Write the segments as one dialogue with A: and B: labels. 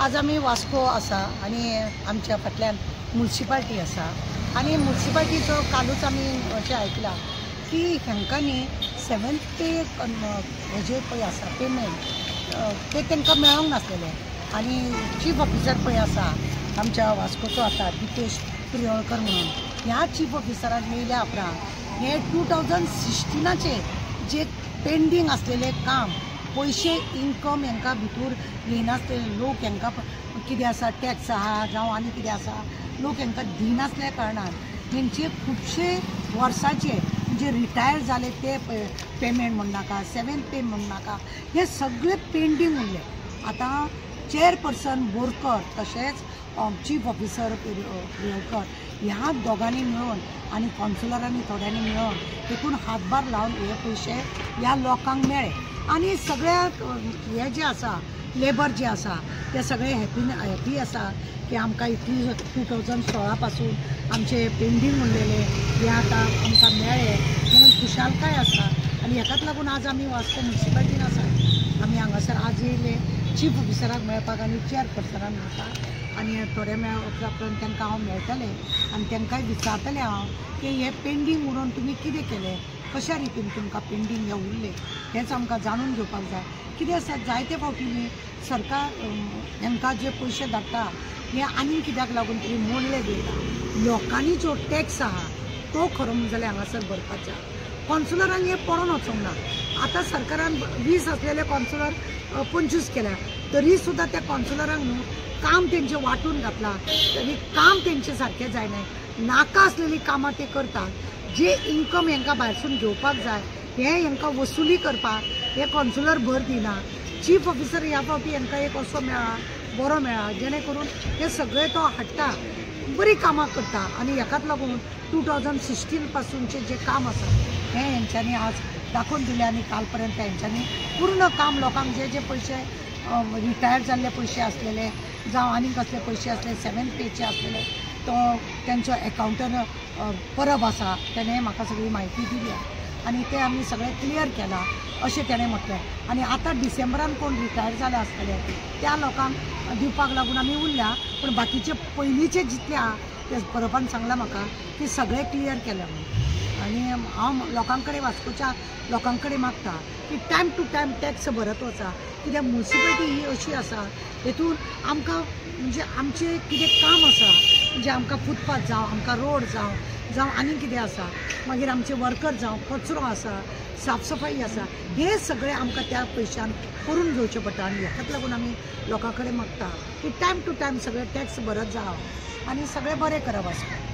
A: आज आम्ही वास्को आसा आणि आमच्या फाटल्यान म्युनिसिपालिटी आसा आणि म्युनिसिपालिटीचो कालूच आमी अशें आयकलां की हांकां न्ही 7th पे हेजे पळय आसा पेमेंट ते तांकां मेळोंक नासलेले आणि चीफ ऑफिसर पळय आसा आमच्या वास्कोचो आता दिपेश पिर्योळकर म्हणून ह्या चीफ ऑफिसराक मेळिल्ल्या उपरांत हे 2016चे जे पेंडींग आसलेले काम पैसे इन्कम हांकां भितर येनासलेले लोक हांकां कितें आसा टॅक्स आहा जावं आनी कितें आसा लोक हांकां दिनासल्या कारणान हेंचे खुबशे वर्साचे जे रिटायर जाले ते पेमेंट म्हणनाका 7th पे म्हणनाका हे सगळे पेंडींग उरले। आतां चेअरपर्सन बोरकर तशेंच चीफ ऑफिसर पिर्योळकर ह्या दोगांनी मेळून आनी कॉन्सुलरांनी थोड्यांनी मेळून देखून हातभार लावन हे पयशे ह्या लोकांक मेळ्ळे आनी सगळ्या हे जे आसा लेबर जे आसा ते सगळे हॅपी आसा की आमकां इतली 2016 पासून आमचे पेंडींग उरलेले हे आतां आमकां मेळ्ळे म्हणून खुशालकाय आसा आनी हेकाच लागून आज आमी वास्को म्युनिसिपालिटीन आसा आमी हांगासर आज येयले चीफ ऑफिसराक मेळपाक आनी चेअरपर्सनाक मेळपाक आनी थोड्या उपरांत तांकां हांव मेळटलें आनी तांकांय विचारतलें हांव की हे पेंडींग उडोवन तुमी कितें केलें कशा रितीन तुमकां पेंडींग हे उरले हेंच आमकां जाणून घेवपाक जाय। कितें आसा जायते फावटी न्ही सरकार हांकां जे पयशे धाडटा हे आनी कित्याक लागून तरी मोडले दिता लोकांनी जो टॅक्स आहा तो खरो म्हणून जाल्यार हांगासर भरपाचो कॉन्सुलरांक हे पडोन वचोंक ना। आतां सरकारान 20 आसलेले कॉन्सुलर 25 केल्या तरी सुद्दां त्या कॉन्सुलरांक न्हू काम तेंचे वांटून घातलां तरी काम तेंचे सारकें जायना नाका आसलेली कामां ते करतात जे इन्कम हांकां भायरसून घेवपाक जाय हे हांकां वसुली करपाक हे कॉन्सुलर भर दिना। चीफ ऑफिसर ह्या फावटी हांकां एक असो मेळ्ळा बरो मेळ्ळा जेणे करून हे सगळे तो हाडटा बरी कामां करता आनी हेकाच लागून 2016 पासूनचे जे काम आसा हे हेंच्यांनी आज दाखोवन दिले आनी काल पर्यंत हेंच्यांनी पूर्ण काम लोकांक जे जे पयशे रिटायर जाल्ले पयशे आसलेले जावं आनी कसले पयशे आसले 7th पेचे आसलेले तो तेंचो एकाउंटर परब आसा तेणें म्हाका सगळी म्हायती दिली आनी ते आमी सगळें क्लियर केलां अशें तेणें म्हटलें आनी आतां डिसेंबरान कोण रिटायर जाले आसतले त्या लोकांक दिवपाक लागून आमी उरल्या पूण बाकीचे पयलींचे जितले आहा ते परबान सांगलां म्हाका की सगळें क्लियर केलें म्हणून आनी हांव लोकां कडेन वास्कोच्या लोकां कडेन मागता की टायम टू टायम टॅक्स भरत वचा कित्याक म्युनिसिपालिटी ही अशी आसा हेतून आमकां म्हणजे आमचें कितें काम आसा म्हणजे आमकां फुटपाथ जावं आमकां रोड जावं आनी कितें आसा मागीर आमचे वर्कर जावं कचरो आसा साफसफाई आसा हे सगळें आमकां त्या पयशान करून घेवचें पडटा आनी हेकाच लागून आमी लोकां कडेन मागता की टायम टू टायम सगळें टॅक्स भरत जावं आनी सगळें बरें करप आसता।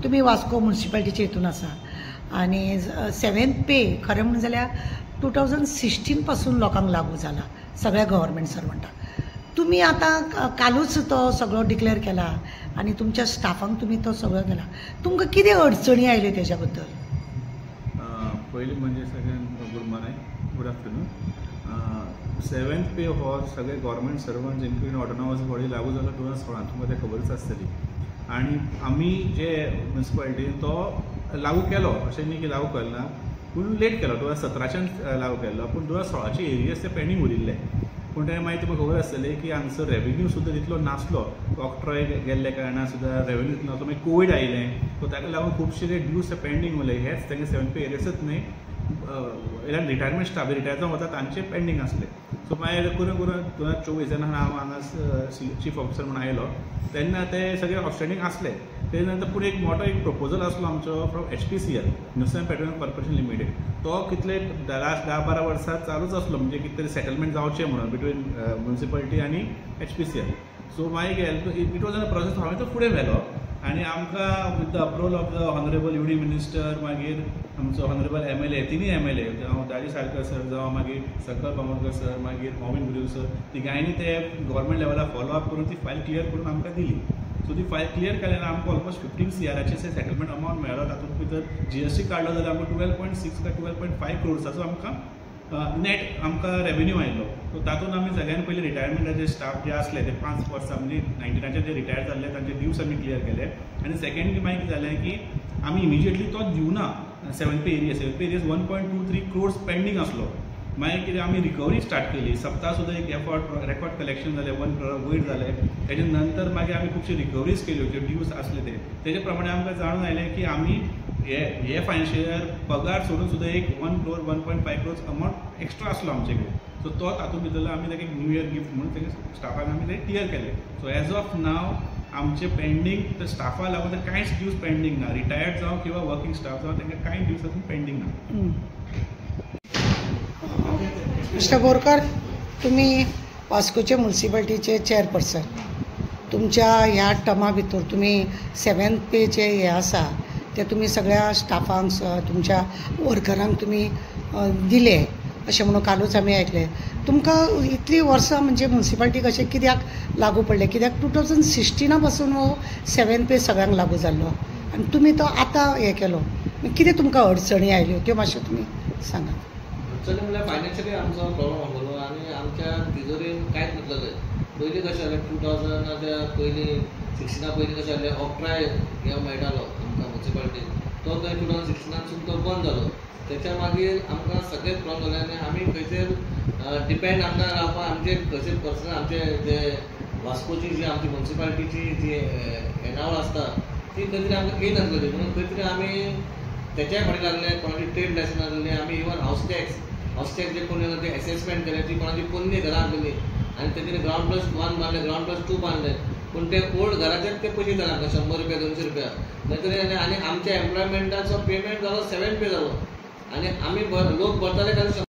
A: तुमी वास्को म्युनिसिपालिटीचे हितून आसा आनी 7th पे खरें म्हणून जाल्यार 2016 पासून लोकांक लागू जाला सगळ्या गव्हर्मेंट सर्वंटाक तुमी आतां कालूच तो सगळो डिक्लेअर केला आनी तुमच्या स्टाफांक तुमी तो सगळो केला तुमकां कितें अडचणी आयल्यो तेज्या बद्दल?
B: पयलीं म्हणजे सगळ्यांक good morning good afternoon 7th पे हो सगळे गव्हर्मेंट सर्वंट्स इन्क्लूडींग ऑटोनॉमस बॉडी लागू जालो 2016 तुमकां तें खबरच आसतली आनी आमी जे म्युनिसिपालिटीन तो लागू केलो अशें न्ही की लागू केलो ना पूण लेट केलो 2017च्यान लागू केल्लो पूण 2016चे एरियस ते पेंडींग उरिल्ले पूण तें मागीर तुमकां खबर आसतलें की हांगसर रेवेन्यू सुद्दां तितलो नासलो ऑक्ट्रॉय गेल्ले कारणान सुद्दां रेवेन्यू नासलो मागीर कोवीड आयलें सो ताका लागून खुबशे ते ड्यूज पेंडींग उरले हेच तेंगे 7th पे एरियसच न्ही रिटायरमेंट स्टाफ रिटायर जावन वता तांचे पेंडींग आसले सो मागीर करून 2024 हांव हांगा चीफ ऑफिसर म्हणून आयलो तेन्ना ते सगळे आउटस्टँडींग आसले ते नंतर पूण एक मोठो एक प्रपोजल आसलो आमचो फ्रॉम HPCL न्यूसेम पेट्रोलियम कॉर्पोरेशन लिमिटेड तो कितले लास्ट 10-12 वर्सां चालूच आसलो म्हणजे कितें तरी सेटलमेंट जावचें म्हणून बिटवीन म्युनिसिपालिटी आनी HPCL सो मागीर इट वॉज अ प्रोसेस हांवें तो फुडें व्हेलो आनी आमकां with the approval of the honourable UD minister मागीर आमचो ऑनरेबल MLA तिनी MLA जावं दाजी साळकर सर जावं मागीर संकल्प बामणकर सर मागीर मोविन गुरू सर तिगांयनी ते गव्हर्मेंट लेवलार फॉलोअप करून ती फायल क्लियर करून आमकां दिली सो ती फायल क्लियर केल्यार आमकां ऑलमोस्ट 15 CRचे सेटलमेंट अमावंट मेळ्ळो तातूंत भितर GST काडलो जाल्यार आमकां 12.6 काय 12.5 crores आमकां नेट आमकां रेवेन्यू आयलो. सो तातूंत आमी सगळ्यान पयलीं रिटायरमेंटाचे स्टाफ जे आसले ते 5 वर्सां म्हणजे 99चे जे रिटायर जाल्ले तांचे ड्यूज आमी क्लियर केले. आनी सेकेंडली मागीर कितें जालें की आमी इमिजिएटली तो दिवना 7th पे एरियस 1.23 crores पेंडींग आसलो. मागीर कितें आमी रिकवरी स्टार्ट केली. सप्ता सुद्दां एक रेकॉर्ड कलेक्शन जालें 1 crore वयर जालें. तेजे नंतर मागीर आमी खुबशी रिकवरीज केल्यो ज्यो ड्यूज आसले तेजे प्रमाणे आमकां जाणून आयलें की आमी हे फायनान्शियल इयर पगार सोडून सुद्दां एक 1 crore 1.5 crores अमावंट एक्स्ट्रा आसलो आमचे कडेन. सो तो तातूंत भितर आमी ताका न्यू इयर गिफ्ट म्हणून तेगे स्टाफाक आमी ते क्लियर केले. सो एज ऑफ नाव आमचे पेंडींग स्टाफा लागून तर कांयच ड्यूज पेंडींग ना. रिटायर्ड जावं किंवा वर्किंग स्टाफ जावं तांकां कांय ड्यूज अजून पेंडींग ना.
A: मिस्टर बोरकर, तुम्ही वास्कोचे म्युनिसिपालिटीचे चेअरपर्सन. तुमच्या ह्या टर्मा भितर तुम्ही 7th पे जे हे आसा ते तुम्ही सगळ्या स्टाफांक तुमच्या वर्करांक तुम्ही दिले अशें म्हणून कालूच आमी आयकले. तुमकां इतली वर्सां म्हणजे म्युनिसिपालिटीक अशें कित्याक लागू पडले? कित्याक 2016 पासून हो 7th पे सगळ्यांक लागू जाल्लो आनी तुमी तो आतां हे केलो. कितें तुमकां अडचणी आयल्यो त्यो मातशें तुमी सांगात.
C: अडचणी म्हणल्यार फायनान्शियली आमचो प्रॉब्लम आसलो आनी आमच्या तिजोरीन कांयच नासलें. पयलीं कशें जालें 2000 पयलीं 16 पयलीं कशें जालें ऑक्ट्राय हे मेळटालो आमकां म्युनिसिपालिटीन. तो थंय 2016 तो बंद जालो. त्याच्या मागीर आमकां सगळेच प्रॉब्लम जाले आनी आमी खंयसर डिपेंड आमकां रावपाक आमचे खंयसर पर्सनल आमचे जे वास्कोची जी आमची म्युनिसिपालिटीची जी एनावळ आसता ती खंय तरी आमकां येय नासली. म्हणून खंय तरी आमी तेच्या फाटी लागले. कोणाची ट्रेड लायसन्स जाल्ली. आमी इवन हावस टॅक्स जे कोणी ते एसेसमेंट केले ती कोणाची पोन्नी घरां केली आनी तेजेर ग्राउंड प्लस 1 बांदले ग्राउंड प्लस 2 बांदले. पूण ते ओल्ड घराचेर ते पयशे जाले आमकां 100 रुपया 200 रुपया. मागीर आनी आमच्या एम्प्लॉयमेंटाचो पेमेंट जालो 7th पे जालो आनी आमी लोक भरताले कारण